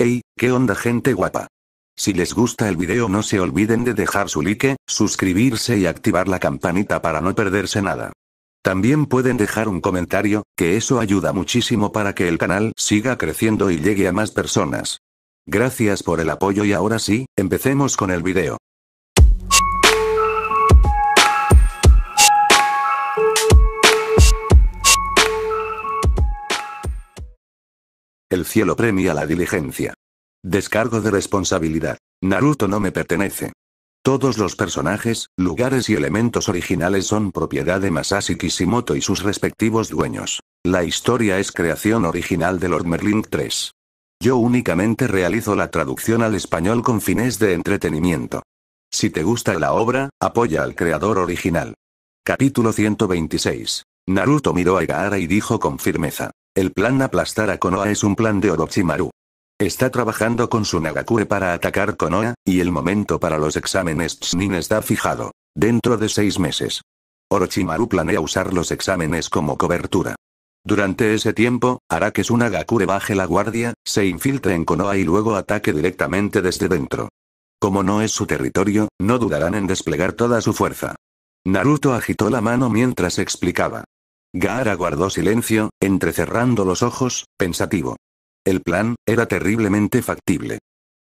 Hey, ¿qué onda gente guapa? Si les gusta el video no se olviden de dejar su like, suscribirse y activar la campanita para no perderse nada. También pueden dejar un comentario, que eso ayuda muchísimo para que el canal siga creciendo y llegue a más personas. Gracias por el apoyo y ahora sí, empecemos con el video. El cielo premia la diligencia. Descargo de responsabilidad. Naruto no me pertenece. Todos los personajes, lugares y elementos originales son propiedad de Masashi Kishimoto y sus respectivos dueños. La historia es creación original de Lord Merlin III. Yo únicamente realizo la traducción al español con fines de entretenimiento. Si te gusta la obra, apoya al creador original. Capítulo 126. Naruto miró a Gaara y dijo con firmeza: el plan aplastar a Konoha es un plan de Orochimaru. Está trabajando con su Nagakure para atacar Konoha, y el momento para los exámenes Chunin está fijado. Dentro de 6 meses. Orochimaru planea usar los exámenes como cobertura. Durante ese tiempo, hará que su Nagakure baje la guardia, se infiltre en Konoha y luego ataque directamente desde dentro. Como no es su territorio, no dudarán en desplegar toda su fuerza. Naruto agitó la mano mientras explicaba. Gaara guardó silencio, entrecerrando los ojos, pensativo. El plan era terriblemente factible.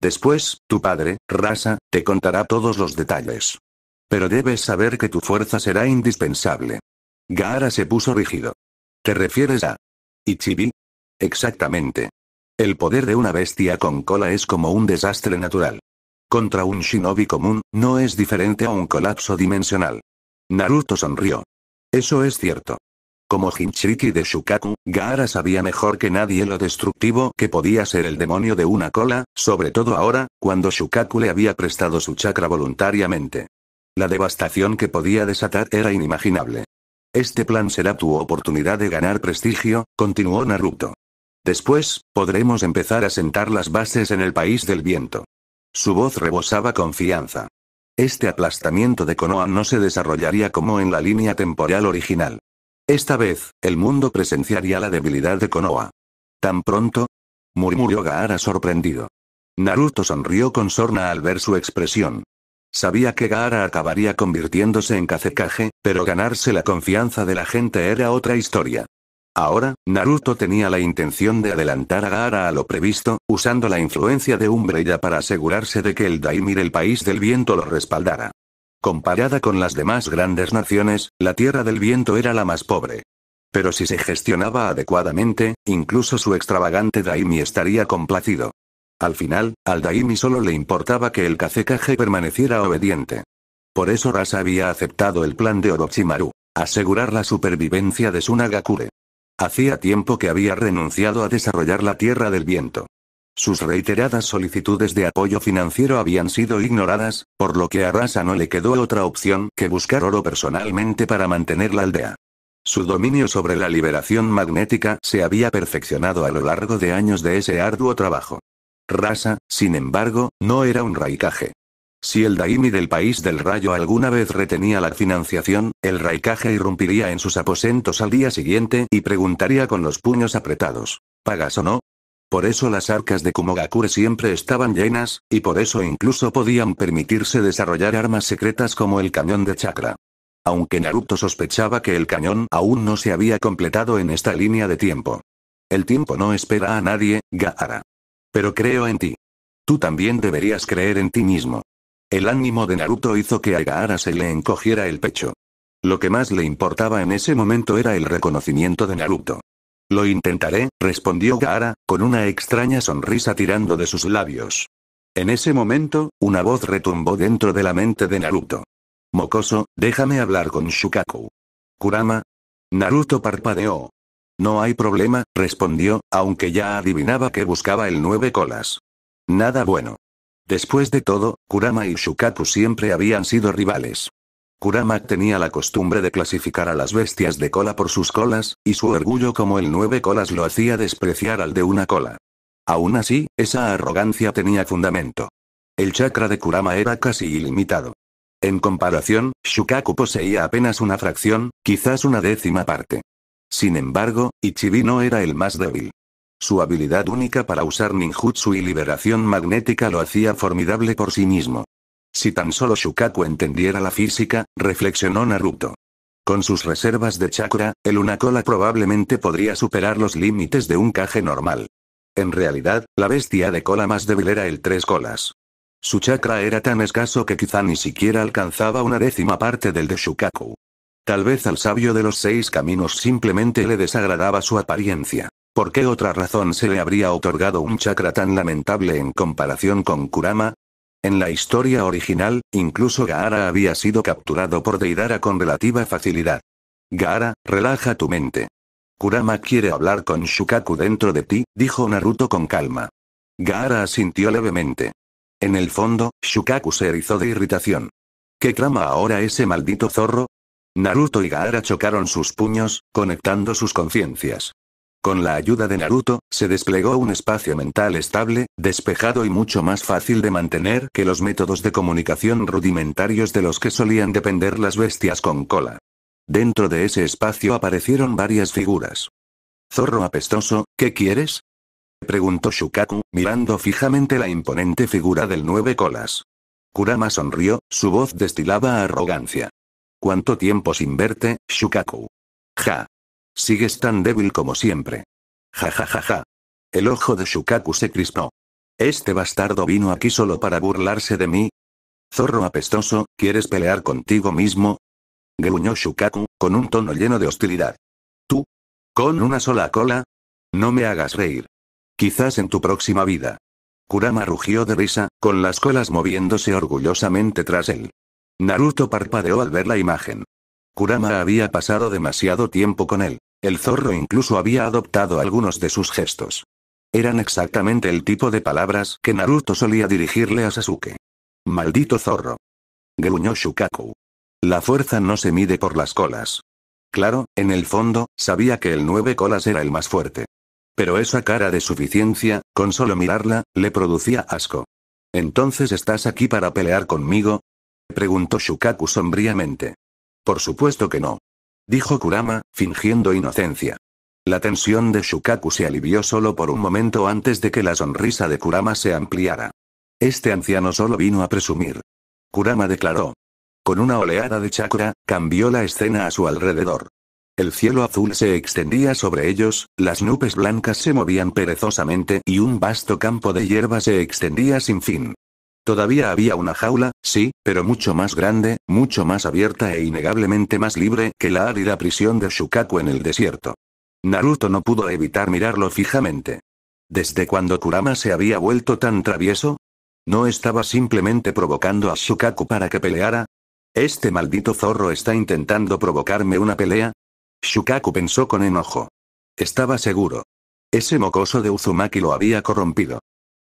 Después, tu padre, Rasa, te contará todos los detalles. Pero debes saber que tu fuerza será indispensable. Gaara se puso rígido. ¿Te refieres a Ichibi? Exactamente. El poder de una bestia con cola es como un desastre natural. Contra un shinobi común, no es diferente a un colapso dimensional. Naruto sonrió. Eso es cierto. Como Jinchuriki de Shukaku, Gaara sabía mejor que nadie lo destructivo que podía ser el demonio de una cola, sobre todo ahora, cuando Shukaku le había prestado su chakra voluntariamente. La devastación que podía desatar era inimaginable. Este plan será tu oportunidad de ganar prestigio, continuó Naruto. Después, podremos empezar a sentar las bases en el país del viento. Su voz rebosaba confianza. Este aplastamiento de Konoha no se desarrollaría como en la línea temporal original. Esta vez, el mundo presenciaría la debilidad de Konoha. ¿Tan pronto?, murmuró Gaara sorprendido. Naruto sonrió con sorna al ver su expresión. Sabía que Gaara acabaría convirtiéndose en Kazekage, pero ganarse la confianza de la gente era otra historia. Ahora, Naruto tenía la intención de adelantar a Gaara a lo previsto, usando la influencia de Umbrella para asegurarse de que el Daimir del país del viento lo respaldara. Comparada con las demás grandes naciones, la Tierra del Viento era la más pobre. Pero si se gestionaba adecuadamente, incluso su extravagante Daimi estaría complacido. Al final, al Daimi solo le importaba que el Kazekage permaneciera obediente. Por eso Rasa había aceptado el plan de Orochimaru: asegurar la supervivencia de su Nagakure. Hacía tiempo que había renunciado a desarrollar la Tierra del Viento. Sus reiteradas solicitudes de apoyo financiero habían sido ignoradas, por lo que a Rasa no le quedó otra opción que buscar oro personalmente para mantener la aldea. Su dominio sobre la liberación magnética se había perfeccionado a lo largo de años de ese arduo trabajo. Rasa, sin embargo, no era un Raikage. Si el Daimi del país del rayo alguna vez retenía la financiación, el Raikage irrumpiría en sus aposentos al día siguiente y preguntaría con los puños apretados: ¿pagas o no? Por eso las arcas de Kumogakure siempre estaban llenas, y por eso incluso podían permitirse desarrollar armas secretas como el cañón de chakra. Aunque Naruto sospechaba que el cañón aún no se había completado en esta línea de tiempo. El tiempo no espera a nadie, Gaara. Pero creo en ti. Tú también deberías creer en ti mismo. El ánimo de Naruto hizo que a Gaara se le encogiera el pecho. Lo que más le importaba en ese momento era el reconocimiento de Naruto. Lo intentaré, respondió Gaara, con una extraña sonrisa tirando de sus labios. En ese momento, una voz retumbó dentro de la mente de Naruto. Mocoso, déjame hablar con Shukaku. ¿Kurama? Naruto parpadeó. No hay problema, respondió, aunque ya adivinaba que buscaba el 9 colas. Nada bueno. Después de todo, Kurama y Shukaku siempre habían sido rivales. Kurama tenía la costumbre de clasificar a las bestias de cola por sus colas, y su orgullo como el 9 colas lo hacía despreciar al de una cola. Aún así, esa arrogancia tenía fundamento. El chakra de Kurama era casi ilimitado. En comparación, Shukaku poseía apenas una fracción, quizás una décima parte. Sin embargo, Ichibi no era el más débil. Su habilidad única para usar ninjutsu y liberación magnética lo hacía formidable por sí mismo. Si tan solo Shukaku entendiera la física, reflexionó Naruto. Con sus reservas de chakra, el una cola probablemente podría superar los límites de un Kage normal. En realidad, la bestia de cola más débil era el tres colas. Su chakra era tan escaso que quizá ni siquiera alcanzaba una décima parte del de Shukaku. Tal vez al sabio de los 6 caminos simplemente le desagradaba su apariencia. ¿Por qué otra razón se le habría otorgado un chakra tan lamentable en comparación con Kurama? En la historia original, incluso Gaara había sido capturado por Deidara con relativa facilidad. Gaara, relaja tu mente. Kurama quiere hablar con Shukaku dentro de ti, dijo Naruto con calma. Gaara asintió levemente. En el fondo, Shukaku se erizó de irritación. ¿Qué trama ahora ese maldito zorro? Naruto y Gaara chocaron sus puños, conectando sus conciencias. Con la ayuda de Naruto, se desplegó un espacio mental estable, despejado y mucho más fácil de mantener que los métodos de comunicación rudimentarios de los que solían depender las bestias con cola. Dentro de ese espacio aparecieron varias figuras. «Zorro apestoso, ¿qué quieres?», preguntó Shukaku, mirando fijamente la imponente figura del 9 colas. Kurama sonrió, su voz destilaba arrogancia. «¿Cuánto tiempo sin verte, Shukaku?» «Ja. Sigues tan débil como siempre». «Ja ja ja ja». El ojo de Shukaku se crispó. «¿Este bastardo vino aquí solo para burlarse de mí?» «Zorro apestoso, ¿quieres pelear contigo mismo?», gruñó Shukaku, con un tono lleno de hostilidad. «¿Tú? ¿Con una sola cola? No me hagas reír. Quizás en tu próxima vida». Kurama rugió de risa, con las colas moviéndose orgullosamente tras él. Naruto parpadeó al ver la imagen. Kurama había pasado demasiado tiempo con él. El zorro incluso había adoptado algunos de sus gestos. Eran exactamente el tipo de palabras que Naruto solía dirigirle a Sasuke. «Maldito zorro», gruñó Shukaku. «La fuerza no se mide por las colas». Claro, en el fondo, sabía que el 9 colas era el más fuerte. Pero esa cara de suficiencia, con solo mirarla, le producía asco. «¿Entonces estás aquí para pelear conmigo?», preguntó Shukaku sombríamente. «Por supuesto que no», dijo Kurama, fingiendo inocencia. La tensión de Shukaku se alivió solo por un momento antes de que la sonrisa de Kurama se ampliara. «Este anciano solo vino a presumir», Kurama declaró. Con una oleada de chakra, cambió la escena a su alrededor. El cielo azul se extendía sobre ellos, las nubes blancas se movían perezosamente y un vasto campo de hierba se extendía sin fin. Todavía había una jaula, sí, pero mucho más grande, mucho más abierta e innegablemente más libre que la árida prisión de Shukaku en el desierto. Naruto no pudo evitar mirarlo fijamente. ¿Desde cuándo Kurama se había vuelto tan travieso? ¿No estaba simplemente provocando a Shukaku para que peleara? ¿Este maldito zorro está intentando provocarme una pelea? Shukaku pensó con enojo. Estaba seguro. Ese mocoso de Uzumaki lo había corrompido.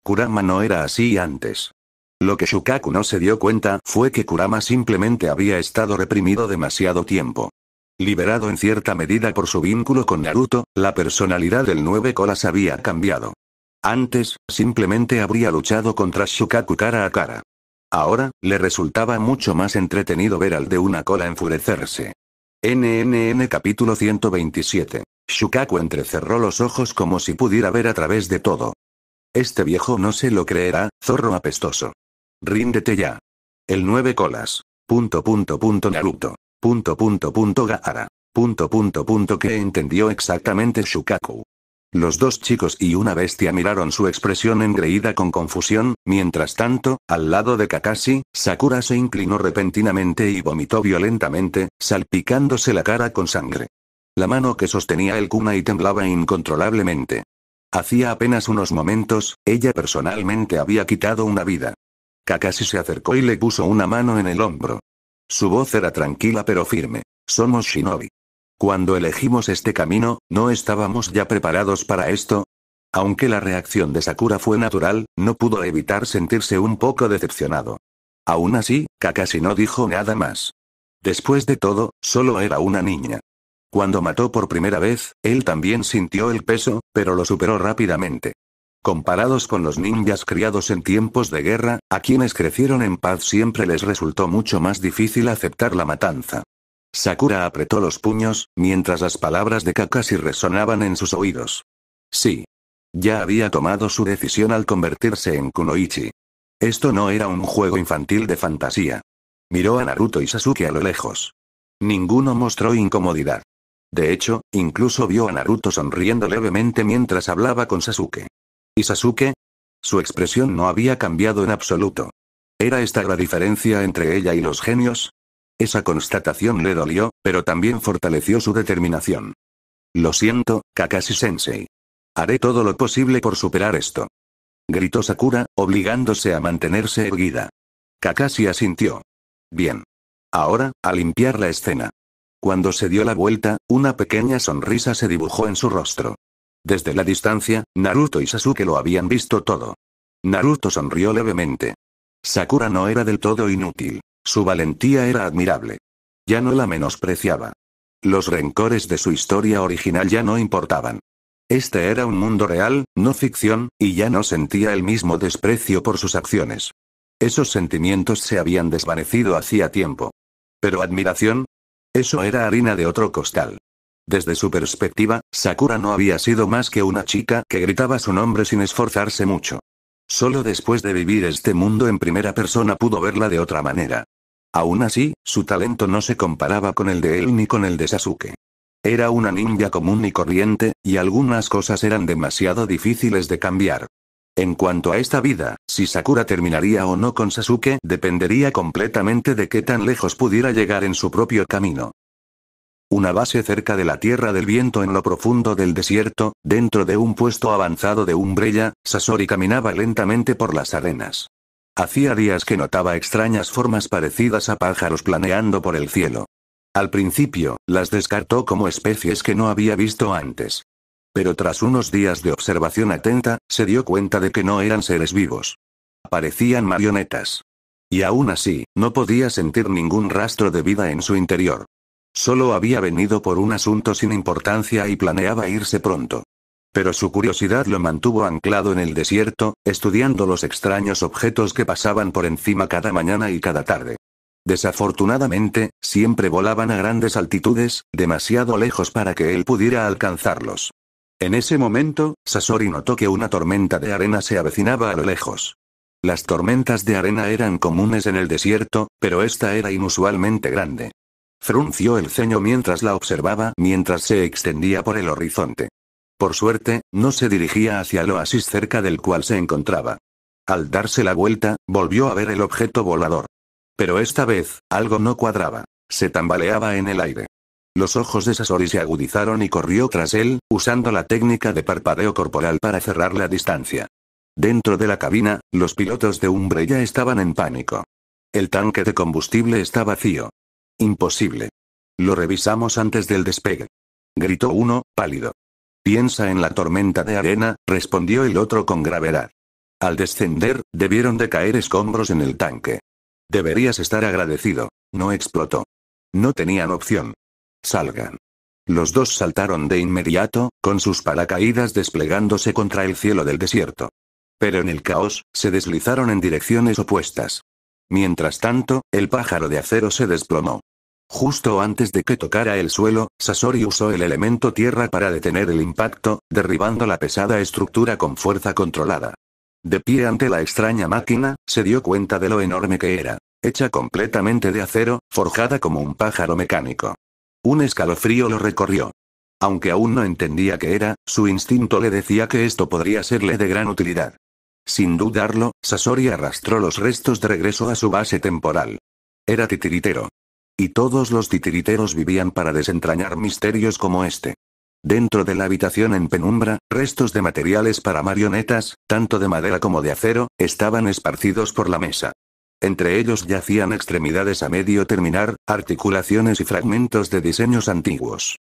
Kurama no era así antes. Lo que Shukaku no se dio cuenta fue que Kurama simplemente había estado reprimido demasiado tiempo. Liberado en cierta medida por su vínculo con Naruto, la personalidad del 9 colas había cambiado. Antes, simplemente habría luchado contra Shukaku cara a cara. Ahora, le resultaba mucho más entretenido ver al de una cola enfurecerse. NNN capítulo 127. Shukaku entrecerró los ojos como si pudiera ver a través de todo. Este viejo no se lo creerá, zorro apestoso. Ríndete ya. El 9 colas. Naruto. Gaara. ¿Qué entendió exactamente Shukaku? Los dos chicos y una bestia miraron su expresión engreída con confusión, mientras tanto, al lado de Kakashi, Sakura se inclinó repentinamente y vomitó violentamente, salpicándose la cara con sangre. La mano que sostenía el kunai temblaba incontrolablemente. Hacía apenas unos momentos, ella personalmente había quitado una vida. Kakashi se acercó y le puso una mano en el hombro. Su voz era tranquila pero firme. Somos shinobi. Cuando elegimos este camino, ¿no estábamos ya preparados para esto? Aunque la reacción de Sakura fue natural, no pudo evitar sentirse un poco decepcionado. Aún así, Kakashi no dijo nada más. Después de todo, solo era una niña. Cuando mató por primera vez, él también sintió el peso, pero lo superó rápidamente. Comparados con los ninjas criados en tiempos de guerra, a quienes crecieron en paz siempre les resultó mucho más difícil aceptar la matanza. Sakura apretó los puños, mientras las palabras de Kakashi resonaban en sus oídos. Sí. Ya había tomado su decisión al convertirse en Kunoichi. Esto no era un juego infantil de fantasía. Miró a Naruto y Sasuke a lo lejos. Ninguno mostró incomodidad. De hecho, incluso vio a Naruto sonriendo levemente mientras hablaba con Sasuke. ¿Y Sasuke? Su expresión no había cambiado en absoluto. ¿Era esta la diferencia entre ella y los genios? Esa constatación le dolió, pero también fortaleció su determinación. Lo siento, Kakashi-sensei. Haré todo lo posible por superar esto. Gritó Sakura, obligándose a mantenerse erguida. Kakashi asintió. Bien. Ahora, a limpiar la escena. Cuando se dio la vuelta, una pequeña sonrisa se dibujó en su rostro. Desde la distancia, Naruto y Sasuke lo habían visto todo. Naruto sonrió levemente. Sakura no era del todo inútil. Su valentía era admirable. Ya no la menospreciaba. Los rencores de su historia original ya no importaban. Este era un mundo real, no ficción, y ya no sentía el mismo desprecio por sus acciones. Esos sentimientos se habían desvanecido hacía tiempo. Pero admiración, eso era harina de otro costal. Desde su perspectiva, Sakura no había sido más que una chica que gritaba su nombre sin esforzarse mucho. Solo después de vivir este mundo en primera persona pudo verla de otra manera. Aún así, su talento no se comparaba con el de él ni con el de Sasuke. Era una ninja común y corriente, y algunas cosas eran demasiado difíciles de cambiar. En cuanto a esta vida, si Sakura terminaría o no con Sasuke dependería completamente de qué tan lejos pudiera llegar en su propio camino. Una base cerca de la Tierra del Viento en lo profundo del desierto, dentro de un puesto avanzado de Umbrella, Sasori caminaba lentamente por las arenas. Hacía días que notaba extrañas formas parecidas a pájaros planeando por el cielo. Al principio, las descartó como especies que no había visto antes. Pero tras unos días de observación atenta, se dio cuenta de que no eran seres vivos. Parecían marionetas. Y aún así, no podía sentir ningún rastro de vida en su interior. Solo había venido por un asunto sin importancia y planeaba irse pronto. Pero su curiosidad lo mantuvo anclado en el desierto, estudiando los extraños objetos que pasaban por encima cada mañana y cada tarde. Desafortunadamente, siempre volaban a grandes altitudes, demasiado lejos para que él pudiera alcanzarlos. En ese momento, Sasori notó que una tormenta de arena se avecinaba a lo lejos. Las tormentas de arena eran comunes en el desierto, pero esta era inusualmente grande. Frunció el ceño mientras la observaba mientras se extendía por el horizonte. Por suerte, no se dirigía hacia el oasis cerca del cual se encontraba. Al darse la vuelta, volvió a ver el objeto volador. Pero esta vez, algo no cuadraba. Se tambaleaba en el aire. Los ojos de Sasori se agudizaron y corrió tras él, usando la técnica de parpadeo corporal para cerrar la distancia. Dentro de la cabina, los pilotos de Umbrella estaban en pánico. El tanque de combustible está vacío. Imposible. Lo revisamos antes del despegue. Gritó uno, pálido. Piensa en la tormenta de arena, respondió el otro con gravedad. Al descender, debieron de caer escombros en el tanque. Deberías estar agradecido. No explotó. No tenían opción. Salgan. Los dos saltaron de inmediato, con sus paracaídas desplegándose contra el cielo del desierto. Pero en el caos, se deslizaron en direcciones opuestas. Mientras tanto, el pájaro de acero se desplomó. Justo antes de que tocara el suelo, Sasori usó el elemento tierra para detener el impacto, derribando la pesada estructura con fuerza controlada. De pie ante la extraña máquina, se dio cuenta de lo enorme que era. Hecha completamente de acero, forjada como un pájaro mecánico. Un escalofrío lo recorrió. Aunque aún no entendía qué era, su instinto le decía que esto podría serle de gran utilidad. Sin dudarlo, Sasori arrastró los restos de regreso a su base temporal. Era titiritero. Y todos los titiriteros vivían para desentrañar misterios como este. Dentro de la habitación en penumbra, restos de materiales para marionetas, tanto de madera como de acero, estaban esparcidos por la mesa. Entre ellos yacían extremidades a medio terminar, articulaciones y fragmentos de diseños antiguos.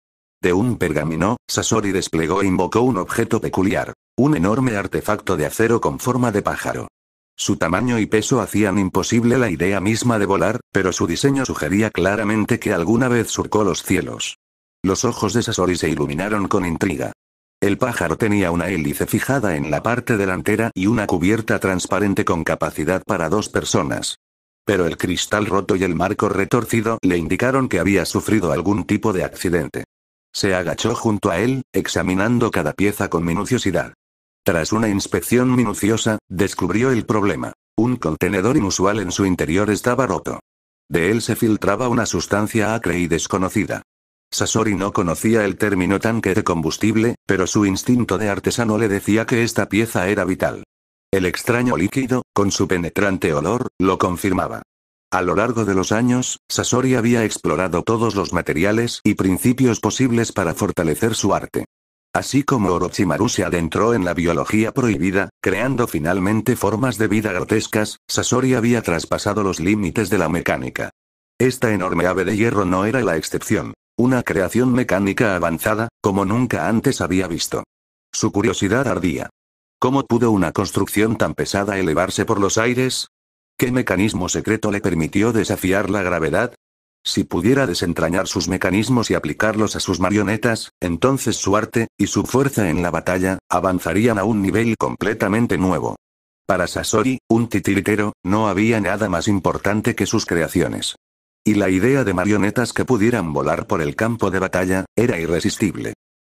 De un pergamino, Sasori desplegó e invocó un objeto peculiar. Un enorme artefacto de acero con forma de pájaro. Su tamaño y peso hacían imposible la idea misma de volar, pero su diseño sugería claramente que alguna vez surcó los cielos. Los ojos de Sasori se iluminaron con intriga. El pájaro tenía una hélice fijada en la parte delantera y una cubierta transparente con capacidad para 2 personas. Pero el cristal roto y el marco retorcido le indicaron que había sufrido algún tipo de accidente. Se agachó junto a él, examinando cada pieza con minuciosidad. Tras una inspección minuciosa, descubrió el problema. Un contenedor inusual en su interior estaba roto. De él se filtraba una sustancia acre y desconocida. Sasori no conocía el término tanque de combustible, pero su instinto de artesano le decía que esta pieza era vital. El extraño líquido, con su penetrante olor, lo confirmaba. A lo largo de los años, Sasori había explorado todos los materiales y principios posibles para fortalecer su arte. Así como Orochimaru se adentró en la biología prohibida, creando finalmente formas de vida grotescas, Sasori había traspasado los límites de la mecánica. Esta enorme ave de hierro no era la excepción. Una creación mecánica avanzada, como nunca antes había visto. Su curiosidad ardía. ¿Cómo pudo una construcción tan pesada elevarse por los aires? ¿Qué mecanismo secreto le permitió desafiar la gravedad? Si pudiera desentrañar sus mecanismos y aplicarlos a sus marionetas, entonces su arte, y su fuerza en la batalla, avanzarían a un nivel completamente nuevo. Para Sasori, un titiritero, no había nada más importante que sus creaciones. Y la idea de marionetas que pudieran volar por el campo de batalla, era irresistible.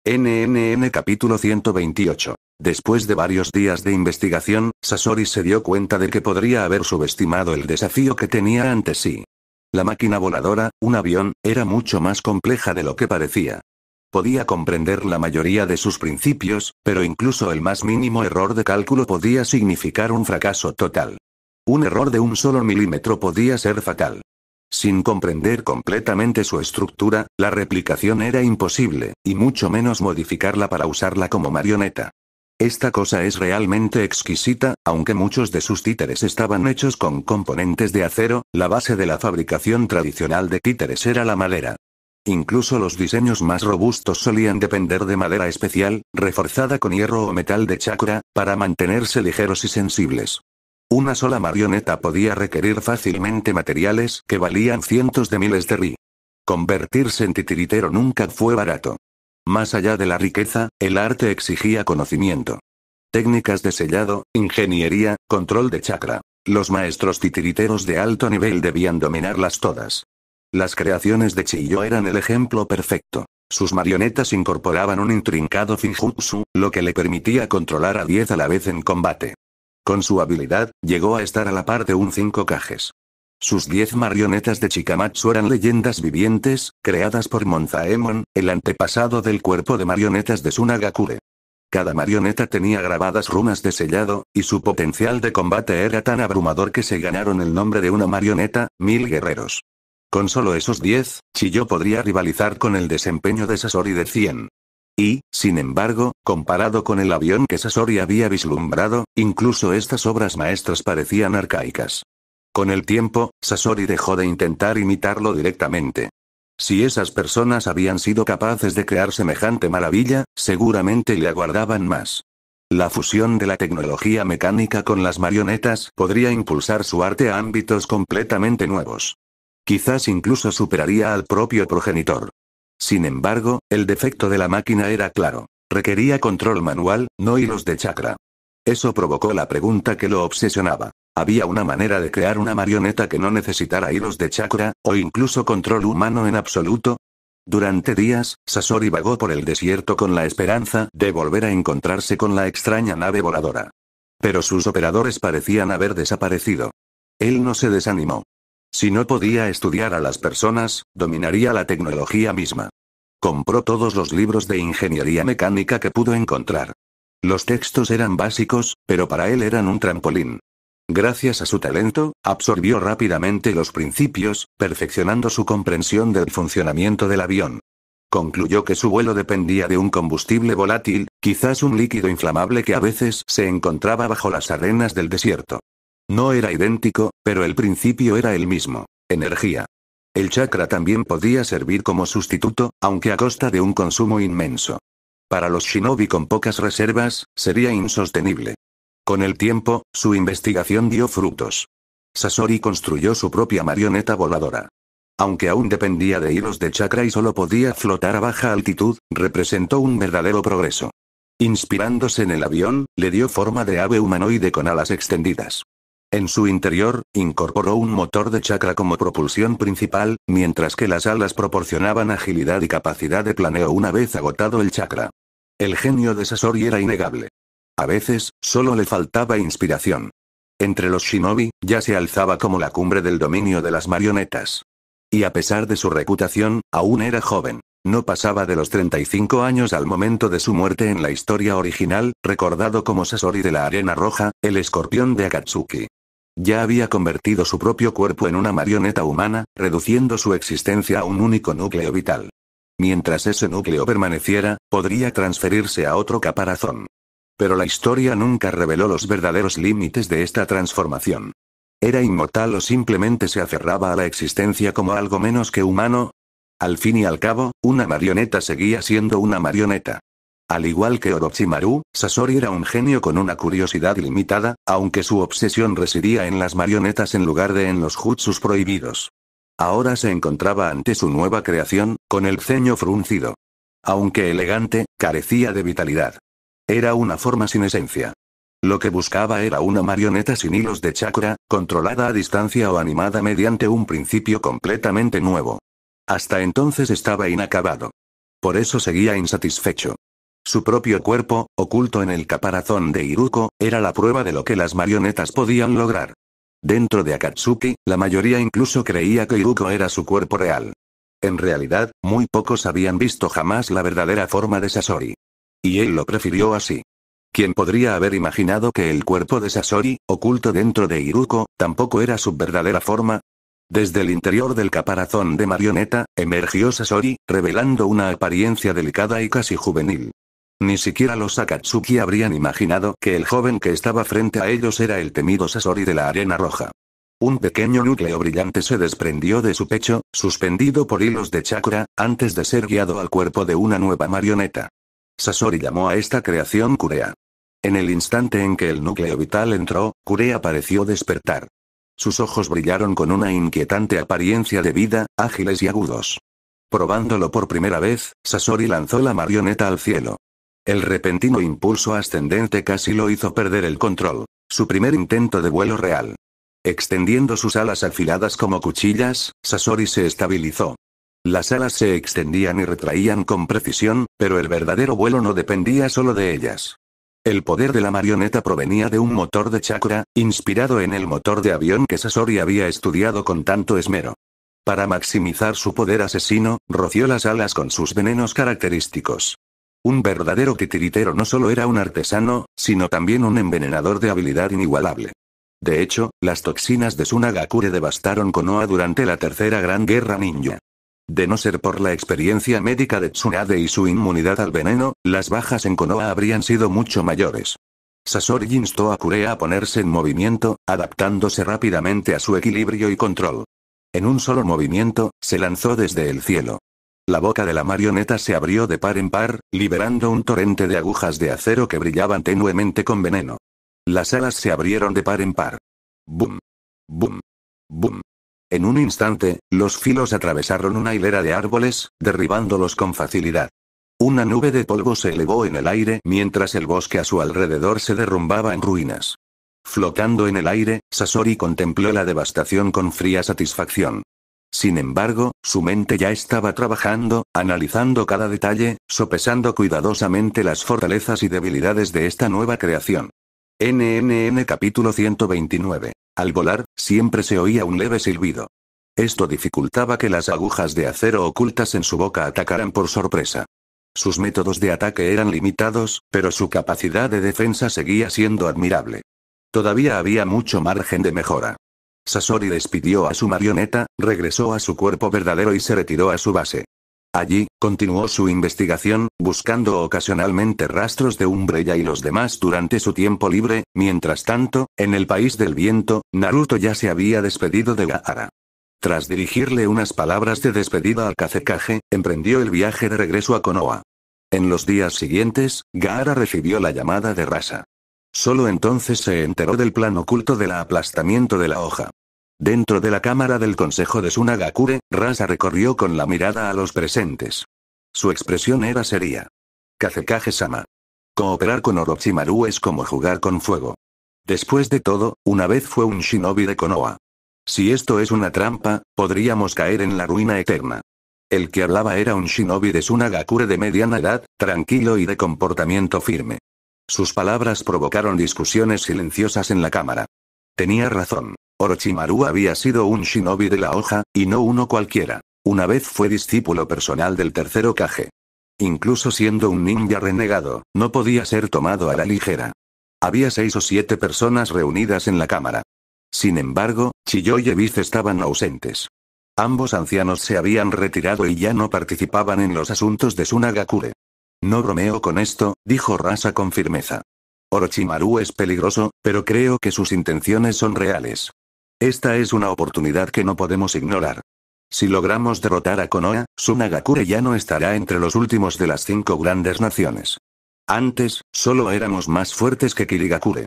NNN capítulo 128. Después de varios días de investigación, Sasori se dio cuenta de que podría haber subestimado el desafío que tenía ante sí. La máquina voladora, un avión, era mucho más compleja de lo que parecía. Podía comprender la mayoría de sus principios, pero incluso el más mínimo error de cálculo podía significar un fracaso total. Un error de un solo milímetro podía ser fatal. Sin comprender completamente su estructura, la replicación era imposible, y mucho menos modificarla para usarla como marioneta. Esta cosa es realmente exquisita, aunque muchos de sus títeres estaban hechos con componentes de acero, la base de la fabricación tradicional de títeres era la madera. Incluso los diseños más robustos solían depender de madera especial, reforzada con hierro o metal de chakra, para mantenerse ligeros y sensibles. Una sola marioneta podía requerir fácilmente materiales que valían cientos de miles de ri. Convertirse en titiritero nunca fue barato. Más allá de la riqueza, el arte exigía conocimiento. Técnicas de sellado, ingeniería, control de chakra. Los maestros titiriteros de alto nivel debían dominarlas todas. Las creaciones de Chiyo eran el ejemplo perfecto. Sus marionetas incorporaban un intrincado Finjutsu, lo que le permitía controlar a 10 a la vez en combate. Con su habilidad, llegó a estar a la par de un 5 Kages. Sus 10 marionetas de Chikamatsu eran leyendas vivientes, creadas por Monzaemon, el antepasado del cuerpo de marionetas de Tsunagakure. Cada marioneta tenía grabadas runas de sellado, y su potencial de combate era tan abrumador que se ganaron el nombre de una marioneta, 1000 guerreros. Con solo esos 10, Chiyo podría rivalizar con el desempeño de Sasori de 100. Y, sin embargo, comparado con el avión que Sasori había vislumbrado, incluso estas obras maestras parecían arcaicas. Con el tiempo, Sasori dejó de intentar imitarlo directamente. Si esas personas habían sido capaces de crear semejante maravilla, seguramente le aguardaban más. La fusión de la tecnología mecánica con las marionetas podría impulsar su arte a ámbitos completamente nuevos. Quizás incluso superaría al propio progenitor. Sin embargo, el defecto de la máquina era claro. Requería control manual, no hilos de chakra. Eso provocó la pregunta que lo obsesionaba. ¿Había una manera de crear una marioneta que no necesitara hilos de chakra, o incluso control humano en absoluto? Durante días, Sasori vagó por el desierto con la esperanza de volver a encontrarse con la extraña nave voladora. Pero sus operadores parecían haber desaparecido. Él no se desanimó. Si no podía estudiar a las personas, dominaría la tecnología misma. Compró todos los libros de ingeniería mecánica que pudo encontrar. Los textos eran básicos, pero para él eran un trampolín. Gracias a su talento, absorbió rápidamente los principios, perfeccionando su comprensión del funcionamiento del avión. Concluyó que su vuelo dependía de un combustible volátil, quizás un líquido inflamable que a veces se encontraba bajo las arenas del desierto. No era idéntico, pero el principio era el mismo: energía. El chakra también podía servir como sustituto, aunque a costa de un consumo inmenso. Para los shinobi con pocas reservas, sería insostenible. Con el tiempo, su investigación dio frutos. Sasori construyó su propia marioneta voladora. Aunque aún dependía de hilos de chakra y solo podía flotar a baja altitud, representó un verdadero progreso. Inspirándose en el avión, le dio forma de ave humanoide con alas extendidas. En su interior, incorporó un motor de chakra como propulsión principal, mientras que las alas proporcionaban agilidad y capacidad de planeo una vez agotado el chakra. El genio de Sasori era innegable. A veces, solo le faltaba inspiración. Entre los shinobi, ya se alzaba como la cumbre del dominio de las marionetas. Y a pesar de su reputación, aún era joven. No pasaba de los 35 años al momento de su muerte en la historia original, recordado como Sasori de la Arena Roja, el escorpión de Akatsuki. Ya había convertido su propio cuerpo en una marioneta humana, reduciendo su existencia a un único núcleo vital. Mientras ese núcleo permaneciera, podría transferirse a otro caparazón. Pero la historia nunca reveló los verdaderos límites de esta transformación. ¿Era inmortal o simplemente se aferraba a la existencia como algo menos que humano? Al fin y al cabo, una marioneta seguía siendo una marioneta. Al igual que Orochimaru, Sasori era un genio con una curiosidad ilimitada, aunque su obsesión residía en las marionetas en lugar de en los jutsus prohibidos. Ahora se encontraba ante su nueva creación, con el ceño fruncido. Aunque elegante, carecía de vitalidad. Era una forma sin esencia. Lo que buscaba era una marioneta sin hilos de chakra, controlada a distancia o animada mediante un principio completamente nuevo. Hasta entonces estaba inacabado. Por eso seguía insatisfecho. Su propio cuerpo, oculto en el caparazón de Iruko, era la prueba de lo que las marionetas podían lograr. Dentro de Akatsuki, la mayoría incluso creía que Iruko era su cuerpo real. En realidad, muy pocos habían visto jamás la verdadera forma de Sasori. Y él lo prefirió así. ¿Quién podría haber imaginado que el cuerpo de Sasori, oculto dentro de Iruko, tampoco era su verdadera forma? Desde el interior del caparazón de marioneta, emergió Sasori, revelando una apariencia delicada y casi juvenil. Ni siquiera los Akatsuki habrían imaginado que el joven que estaba frente a ellos era el temido Sasori de la Arena Roja. Un pequeño núcleo brillante se desprendió de su pecho, suspendido por hilos de chakra, antes de ser guiado al cuerpo de una nueva marioneta. Sasori llamó a esta creación Kurea. En el instante en que el núcleo vital entró, Kurea pareció despertar. Sus ojos brillaron con una inquietante apariencia de vida, ágiles y agudos. Probándolo por primera vez, Sasori lanzó la marioneta al cielo. El repentino impulso ascendente casi lo hizo perder el control. Su primer intento de vuelo real. Extendiendo sus alas afiladas como cuchillas, Sasori se estabilizó. Las alas se extendían y retraían con precisión, pero el verdadero vuelo no dependía solo de ellas. El poder de la marioneta provenía de un motor de chakra, inspirado en el motor de avión que Sasori había estudiado con tanto esmero. Para maximizar su poder asesino, roció las alas con sus venenos característicos. Un verdadero titiritero no solo era un artesano, sino también un envenenador de habilidad inigualable. De hecho, las toxinas de Tsunagakure devastaron Konoha durante la Tercera Gran Guerra Ninja. De no ser por la experiencia médica de Tsunade y su inmunidad al veneno, las bajas en Konoha habrían sido mucho mayores. Sasori instó a Kurea a ponerse en movimiento, adaptándose rápidamente a su equilibrio y control. En un solo movimiento, se lanzó desde el cielo. La boca de la marioneta se abrió de par en par, liberando un torrente de agujas de acero que brillaban tenuemente con veneno. Las alas se abrieron de par en par. ¡Bum! ¡Bum! ¡Bum! En un instante, los filos atravesaron una hilera de árboles, derribándolos con facilidad. Una nube de polvo se elevó en el aire mientras el bosque a su alrededor se derrumbaba en ruinas. Flotando en el aire, Sasori contempló la devastación con fría satisfacción. Sin embargo, su mente ya estaba trabajando, analizando cada detalle, sopesando cuidadosamente las fortalezas y debilidades de esta nueva creación. NNN capítulo 129. Al volar, siempre se oía un leve silbido. Esto dificultaba que las agujas de acero ocultas en su boca atacaran por sorpresa. Sus métodos de ataque eran limitados, pero su capacidad de defensa seguía siendo admirable. Todavía había mucho margen de mejora. Sasori despidió a su marioneta, regresó a su cuerpo verdadero y se retiró a su base. Allí, continuó su investigación, buscando ocasionalmente rastros de Umbrella y los demás durante su tiempo libre. Mientras tanto, en el país del viento, Naruto ya se había despedido de Gaara. Tras dirigirle unas palabras de despedida al Kazekage, emprendió el viaje de regreso a Konoha. En los días siguientes, Gaara recibió la llamada de Rasa. Solo entonces se enteró del plan oculto del aplastamiento de la hoja. Dentro de la cámara del consejo de Tsunagakure, Rasa recorrió con la mirada a los presentes. Su expresión era seria. Kazekage-sama. Cooperar con Orochimaru es como jugar con fuego. Después de todo, una vez fue un shinobi de Konoha. Si esto es una trampa, podríamos caer en la ruina eterna. El que hablaba era un shinobi de Tsunagakure de mediana edad, tranquilo y de comportamiento firme. Sus palabras provocaron discusiones silenciosas en la cámara. Tenía razón. Orochimaru había sido un shinobi de la hoja, y no uno cualquiera. Una vez fue discípulo personal del tercer Hokage. Incluso siendo un ninja renegado, no podía ser tomado a la ligera. Había 6 o 7 personas reunidas en la cámara. Sin embargo, Chiyou y Ebiz estaban ausentes. Ambos ancianos se habían retirado y ya no participaban en los asuntos de Tsunagakure. No bromeo con esto, dijo Rasa con firmeza. Orochimaru es peligroso, pero creo que sus intenciones son reales. Esta es una oportunidad que no podemos ignorar. Si logramos derrotar a Konoha, Tsunagakure ya no estará entre los últimos de las 5 grandes naciones. Antes, solo éramos más fuertes que Kirigakure.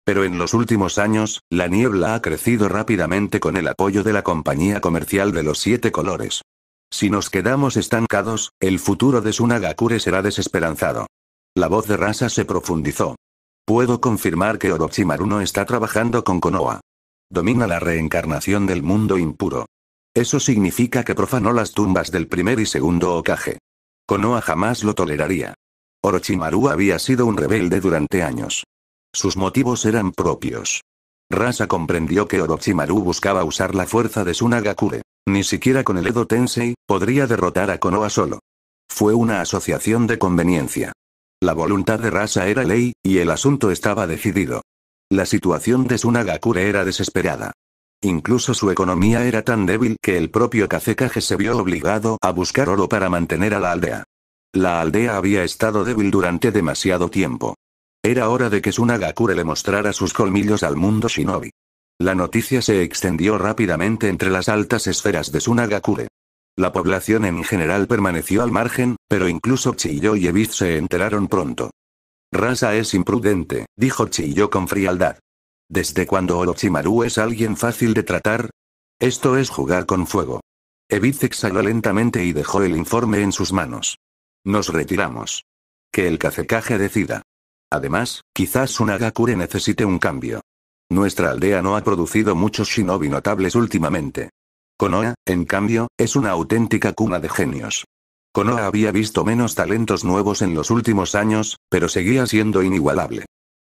Pero en los últimos años, la niebla ha crecido rápidamente con el apoyo de la compañía comercial de los 7 colores. Si nos quedamos estancados, el futuro de Tsunagakure será desesperanzado. La voz de Rasa se profundizó. Puedo confirmar que Orochimaru no está trabajando con Konoha. Domina la reencarnación del mundo impuro. Eso significa que profanó las tumbas del primer y segundo Hokage. Konoha jamás lo toleraría. Orochimaru había sido un rebelde durante años. Sus motivos eran propios. Rasa comprendió que Orochimaru buscaba usar la fuerza de Tsunagakure. Ni siquiera con el Edo Tensei, podría derrotar a Konoha solo. Fue una asociación de conveniencia. La voluntad de Rasa era ley, y el asunto estaba decidido. La situación de Tsunagakure era desesperada. Incluso su economía era tan débil que el propio Kazekage se vio obligado a buscar oro para mantener a la aldea. La aldea había estado débil durante demasiado tiempo. Era hora de que Tsunagakure le mostrara sus colmillos al mundo shinobi. La noticia se extendió rápidamente entre las altas esferas de Tsunagakure. La población en general permaneció al margen, pero incluso Chiyou y Ebiz se enteraron pronto. Rasa es imprudente, dijo Chiyou con frialdad. ¿Desde cuándo Orochimaru es alguien fácil de tratar? Esto es jugar con fuego. Ebiz exhaló lentamente y dejó el informe en sus manos. Nos retiramos. Que el Kazekage decida. Además, quizás Tsunagakure necesite un cambio. Nuestra aldea no ha producido muchos shinobi notables últimamente. Konoha, en cambio, es una auténtica cuna de genios. Konoha había visto menos talentos nuevos en los últimos años, pero seguía siendo inigualable.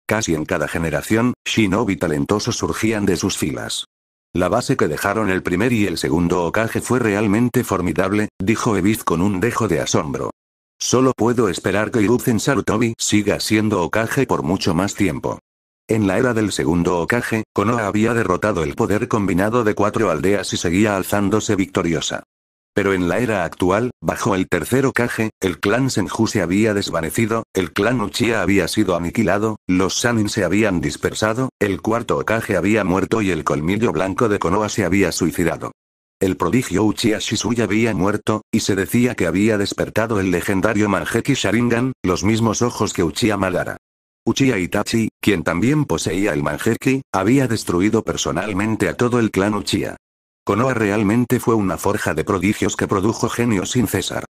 Casi en cada generación, shinobi talentosos surgían de sus filas. La base que dejaron el primer y el segundo Hokage fue realmente formidable, dijo Ebiz con un dejo de asombro. Solo puedo esperar que Hiruzen Sarutobi siga siendo Hokage por mucho más tiempo. En la era del segundo Hokage, Konoha había derrotado el poder combinado de 4 aldeas y seguía alzándose victoriosa. Pero en la era actual, bajo el tercer Hokage, el clan Senju se había desvanecido, el clan Uchiha había sido aniquilado, los Sannin se habían dispersado, el cuarto Hokage había muerto y el colmillo blanco de Konoha se había suicidado. El prodigio Uchiha Shisui había muerto, y se decía que había despertado el legendario Mangekyou Sharingan, los mismos ojos que Uchiha Madara. Uchiha Itachi, quien también poseía el Mangekyou, había destruido personalmente a todo el clan Uchiha. Konoha realmente fue una forja de prodigios que produjo genios sin cesar.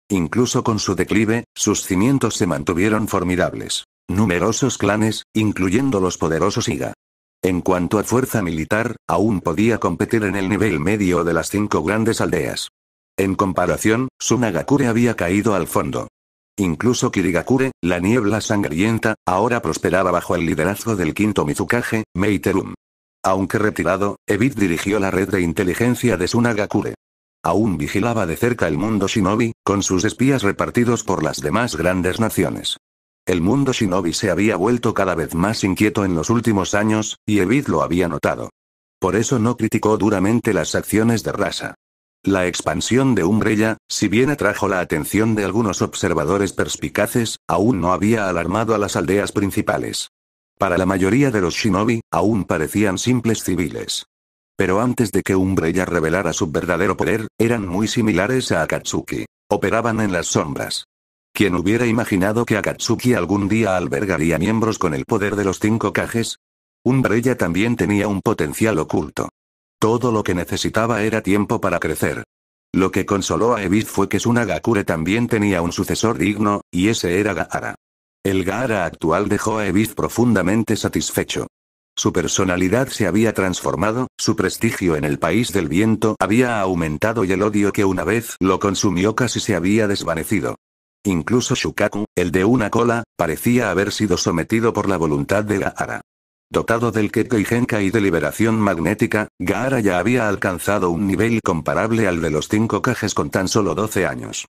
Incluso con su declive, sus cimientos se mantuvieron formidables. Numerosos clanes, incluyendo los poderosos Iga. En cuanto a fuerza militar, aún podía competir en el nivel medio de las 5 grandes aldeas. En comparación, Tsunagakure había caído al fondo. Incluso Kirigakure, la niebla sangrienta, ahora prosperaba bajo el liderazgo del quinto Mizukage, Meiterum. Aunque retirado, Ebiz dirigió la red de inteligencia de Tsunagakure. Aún vigilaba de cerca el mundo shinobi, con sus espías repartidos por las demás grandes naciones. El mundo shinobi se había vuelto cada vez más inquieto en los últimos años, y Ebiz lo había notado. Por eso no criticó duramente las acciones de Rasa. La expansión de Umbrella, si bien atrajo la atención de algunos observadores perspicaces, aún no había alarmado a las aldeas principales. Para la mayoría de los shinobi, aún parecían simples civiles. Pero antes de que Umbrella revelara su verdadero poder, eran muy similares a Akatsuki. Operaban en las sombras. ¿Quién hubiera imaginado que Akatsuki algún día albergaría miembros con el poder de los 5 Kages? Umbrella también tenía un potencial oculto. Todo lo que necesitaba era tiempo para crecer. Lo que consoló a Ebiz fue que Tsunagakure también tenía un sucesor digno, y ese era Gaara. El Gaara actual dejó a Ebiz profundamente satisfecho. Su personalidad se había transformado, su prestigio en el país del viento había aumentado y el odio que una vez lo consumió casi se había desvanecido. Incluso Shukaku, el de una cola, parecía haber sido sometido por la voluntad de Gaara. Dotado del Kekkei Genkai de liberación magnética, Gaara ya había alcanzado un nivel comparable al de los 5 Kages con tan solo 12 años.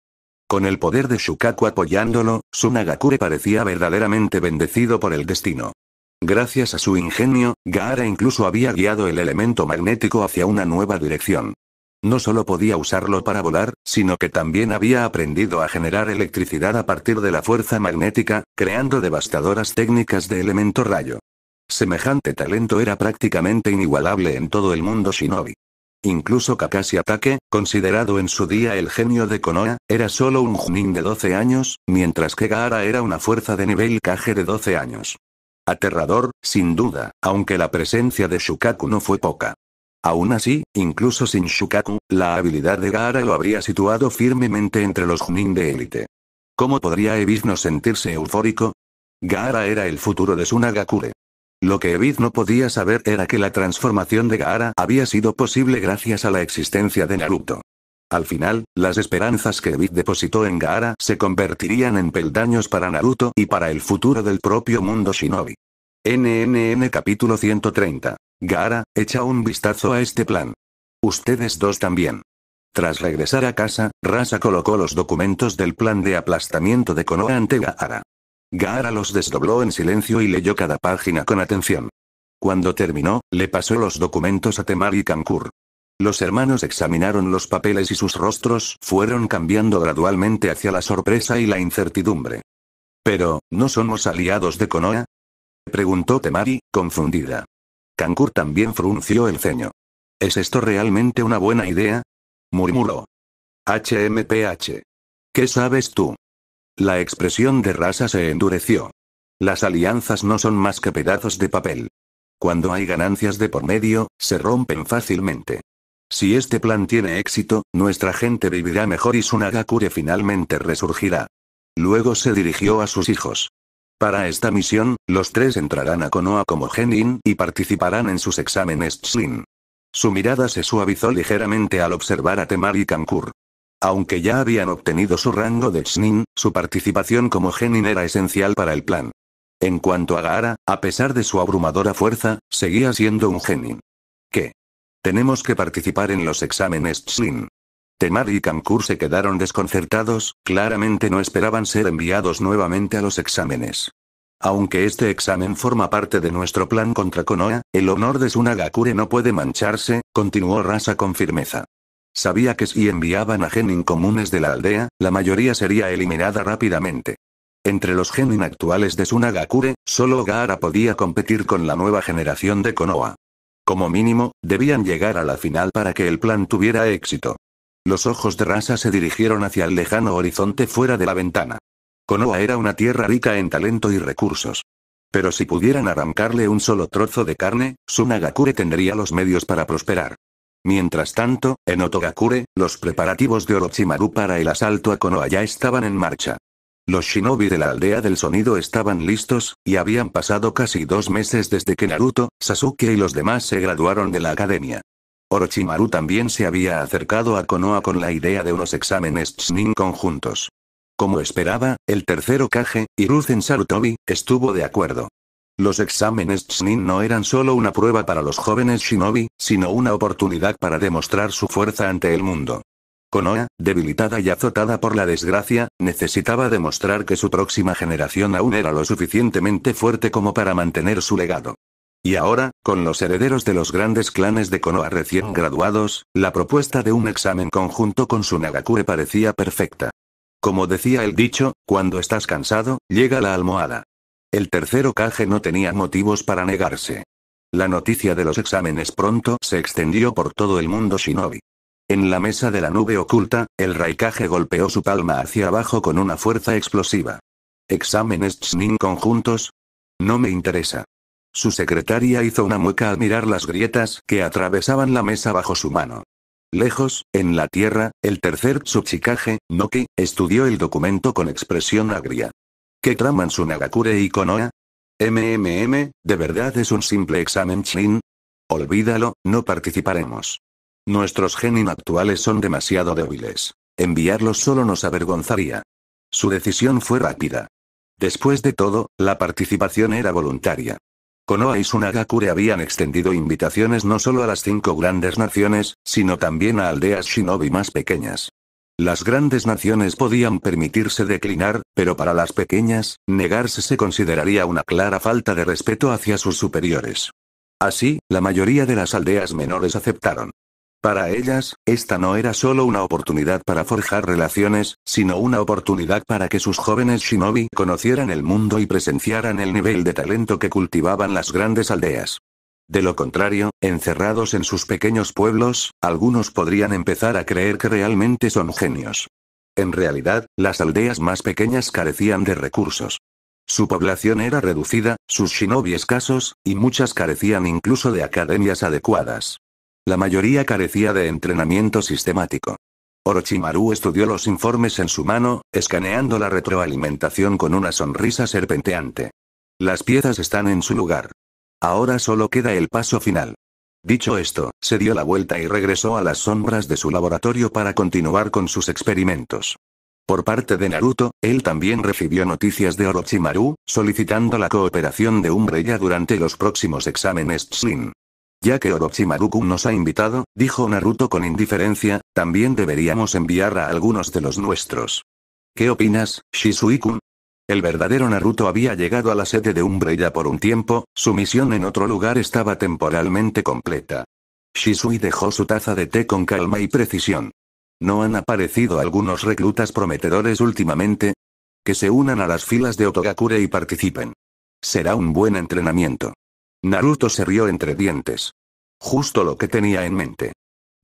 Con el poder de Shukaku apoyándolo, Tsunagakure parecía verdaderamente bendecido por el destino. Gracias a su ingenio, Gaara incluso había guiado el elemento magnético hacia una nueva dirección. No solo podía usarlo para volar, sino que también había aprendido a generar electricidad a partir de la fuerza magnética, creando devastadoras técnicas de elemento rayo. Semejante talento era prácticamente inigualable en todo el mundo shinobi. Incluso Kakashi Atake, considerado en su día el genio de Konoha, era solo un Chunin de 12 años, mientras que Gaara era una fuerza de nivel Kage de 12 años. Aterrador, sin duda, aunque la presencia de Shukaku no fue poca. Aún así, incluso sin Shukaku, la habilidad de Gaara lo habría situado firmemente entre los Chunin de élite. ¿Cómo podría Ebiz no sentirse eufórico? Gaara era el futuro de Tsunagakure. Lo que Ebiz no podía saber era que la transformación de Gaara había sido posible gracias a la existencia de Naruto. Al final, las esperanzas que Ebiz depositó en Gaara se convertirían en peldaños para Naruto y para el futuro del propio mundo shinobi. NNN capítulo 130. Gaara, echa un vistazo a este plan. Ustedes dos también. Tras regresar a casa, Rasa colocó los documentos del plan de aplastamiento de Konoha ante Gaara. Gaara los desdobló en silencio y leyó cada página con atención. Cuando terminó, le pasó los documentos a Temari Kankur. Los hermanos examinaron los papeles y sus rostros fueron cambiando gradualmente hacia la sorpresa y la incertidumbre. «¿Pero, no somos aliados de Konoha?», preguntó Temari, confundida. Kankur también frunció el ceño. «¿Es esto realmente una buena idea?», murmuró. «HMPH. ¿Qué sabes tú?». La expresión de Rasa se endureció. Las alianzas no son más que pedazos de papel. Cuando hay ganancias de por medio, se rompen fácilmente. Si este plan tiene éxito, nuestra gente vivirá mejor y Tsunagakure finalmente resurgirá. Luego se dirigió a sus hijos. Para esta misión, los tres entrarán a Konoha como genin y participarán en sus exámenes Chunin. Su mirada se suavizó ligeramente al observar a Temari Kankur. Aunque ya habían obtenido su rango de Chunin, su participación como genin era esencial para el plan. En cuanto a Gaara, a pesar de su abrumadora fuerza, seguía siendo un genin. ¿Qué? Tenemos que participar en los exámenes Chunin. Temari y Kankur se quedaron desconcertados, claramente no esperaban ser enviados nuevamente a los exámenes. Aunque este examen forma parte de nuestro plan contra Konoha, el honor de Tsunagakure no puede mancharse, continuó Rasa con firmeza. Sabía que si enviaban a genin comunes de la aldea, la mayoría sería eliminada rápidamente. Entre los genin actuales de Tsunagakure, solo Gaara podía competir con la nueva generación de Konoha. Como mínimo, debían llegar a la final para que el plan tuviera éxito. Los ojos de Rasa se dirigieron hacia el lejano horizonte fuera de la ventana. Konoha era una tierra rica en talento y recursos. Pero si pudieran arrancarle un solo trozo de carne, Tsunagakure tendría los medios para prosperar. Mientras tanto, en Otogakure, los preparativos de Orochimaru para el asalto a Konoha ya estaban en marcha. Los shinobi de la aldea del sonido estaban listos, y habían pasado casi 2 meses desde que Naruto, Sasuke y los demás se graduaron de la academia. Orochimaru también se había acercado a Konoha con la idea de unos exámenes Chunin conjuntos. Como esperaba, el tercer Hokage, Hiruzen Sarutobi, estuvo de acuerdo. Los exámenes Chunin no eran solo una prueba para los jóvenes shinobi, sino una oportunidad para demostrar su fuerza ante el mundo. Konoha, debilitada y azotada por la desgracia, necesitaba demostrar que su próxima generación aún era lo suficientemente fuerte como para mantener su legado. Y ahora, con los herederos de los grandes clanes de Konoha recién graduados, la propuesta de un examen conjunto con Tsunagakure parecía perfecta. Como decía el dicho, cuando estás cansado, llega la almohada. El tercer Hokage no tenía motivos para negarse. La noticia de los exámenes pronto se extendió por todo el mundo shinobi. En la mesa de la nube oculta, el Raikage golpeó su palma hacia abajo con una fuerza explosiva. ¿Exámenes Chunin conjuntos? No me interesa. Su secretaria hizo una mueca al mirar las grietas que atravesaban la mesa bajo su mano. Lejos, en la tierra, el tercer Tsuchikage, Noki, estudió el documento con expresión agria. ¿Qué traman Tsunagakure y Konoha? ¿De verdad es un simple examen Chunin? Olvídalo, no participaremos. Nuestros genin actuales son demasiado débiles. Enviarlos solo nos avergonzaría. Su decisión fue rápida. Después de todo, la participación era voluntaria. Konoha y Sunagakure habían extendido invitaciones no solo a las 5 grandes naciones, sino también a aldeas shinobi más pequeñas. Las grandes naciones podían permitirse declinar, pero para las pequeñas, negarse se consideraría una clara falta de respeto hacia sus superiores. Así, la mayoría de las aldeas menores aceptaron. Para ellas, esta no era solo una oportunidad para forjar relaciones, sino una oportunidad para que sus jóvenes shinobi conocieran el mundo y presenciaran el nivel de talento que cultivaban las grandes aldeas. De lo contrario, encerrados en sus pequeños pueblos, algunos podrían empezar a creer que realmente son genios. En realidad, las aldeas más pequeñas carecían de recursos. Su población era reducida, sus shinobi escasos, y muchas carecían incluso de academias adecuadas. La mayoría carecía de entrenamiento sistemático. Orochimaru estudió los informes en su mano, escaneando la retroalimentación con una sonrisa serpenteante. Las piezas están en su lugar. Ahora solo queda el paso final. Dicho esto, se dio la vuelta y regresó a las sombras de su laboratorio para continuar con sus experimentos. Por parte de Naruto, él también recibió noticias de Orochimaru, solicitando la cooperación de Umbrella durante los próximos exámenes Chunin. Ya que Orochimaru-kun nos ha invitado, dijo Naruto con indiferencia, también deberíamos enviar a algunos de los nuestros. ¿Qué opinas, Shisui-kun? El verdadero Naruto había llegado a la sede de Umbrella por un tiempo, su misión en otro lugar estaba temporalmente completa. Shisui dejó su taza de té con calma y precisión. ¿No han aparecido algunos reclutas prometedores últimamente? Que se unan a las filas de Otogakure y participen. Será un buen entrenamiento. Naruto se rió entre dientes. Justo lo que tenía en mente.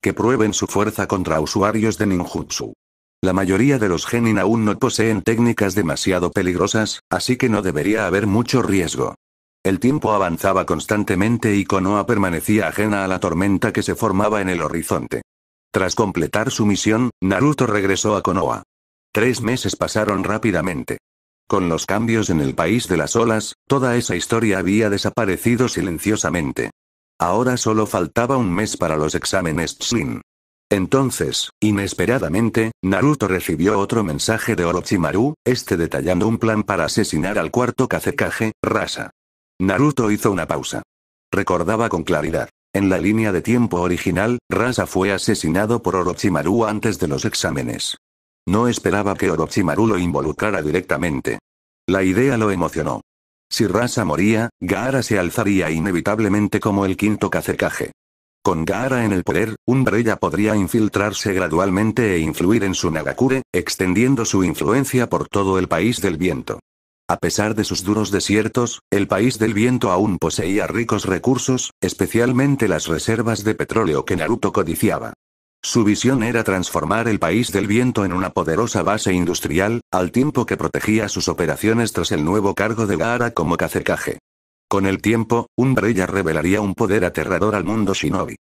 Que prueben su fuerza contra usuarios de ninjutsu. La mayoría de los genin aún no poseen técnicas demasiado peligrosas, así que no debería haber mucho riesgo. El tiempo avanzaba constantemente y Konoha permanecía ajena a la tormenta que se formaba en el horizonte. Tras completar su misión, Naruto regresó a Konoha. 3 meses pasaron rápidamente. Con los cambios en el país de las olas, toda esa historia había desaparecido silenciosamente. Ahora solo faltaba un mes para los exámenes Chunin. Entonces, inesperadamente, Naruto recibió otro mensaje de Orochimaru, detallando un plan para asesinar al cuarto Kazekage, Rasa. Naruto hizo una pausa. Recordaba con claridad. En la línea de tiempo original, Rasa fue asesinado por Orochimaru antes de los exámenes. No esperaba que Orochimaru lo involucrara directamente. La idea lo emocionó. Si Rasa moría, Gaara se alzaría inevitablemente como el quinto Kazekage. Con Gaara en el poder, Umbrella podría infiltrarse gradualmente e influir en Sunagakure, extendiendo su influencia por todo el país del viento. A pesar de sus duros desiertos, el país del viento aún poseía ricos recursos, especialmente las reservas de petróleo que Naruto codiciaba. Su visión era transformar el país del viento en una poderosa base industrial, al tiempo que protegía sus operaciones tras el nuevo cargo de Gaara como Kazekage. Con el tiempo, Umbrella revelaría un poder aterrador al mundo shinobi.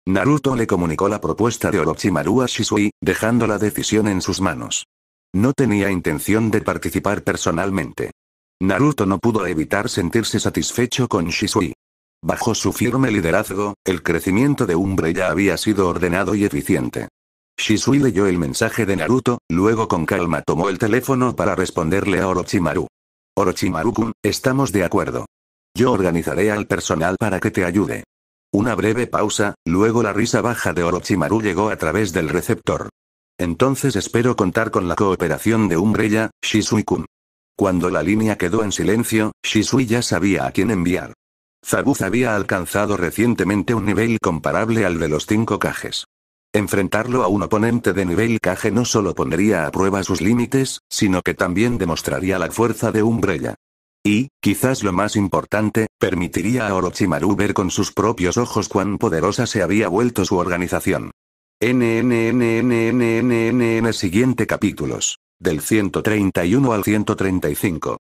Naruto le comunicó la propuesta de Orochimaru a Shisui, dejando la decisión en sus manos. No tenía intención de participar personalmente. Naruto no pudo evitar sentirse satisfecho con Shisui. Bajo su firme liderazgo, el crecimiento de Umbrella había sido ordenado y eficiente. Shisui leyó el mensaje de Naruto, luego con calma tomó el teléfono para responderle a Orochimaru. Orochimaru-kun, estamos de acuerdo. Yo organizaré al personal para que te ayude. Una breve pausa, luego la risa baja de Orochimaru llegó a través del receptor. Entonces espero contar con la cooperación de Umbrella, Shisui-kun. Cuando la línea quedó en silencio, Shisui ya sabía a quién enviar. Zabuza había alcanzado recientemente un nivel comparable al de los 5 Kages. Enfrentarlo a un oponente de nivel Kage no solo pondría a prueba sus límites, sino que también demostraría la fuerza de Umbrella. Y, quizás lo más importante, permitiría a Orochimaru ver con sus propios ojos cuán poderosa se había vuelto su organización. Siguiente capítulos. Del 131 al 135.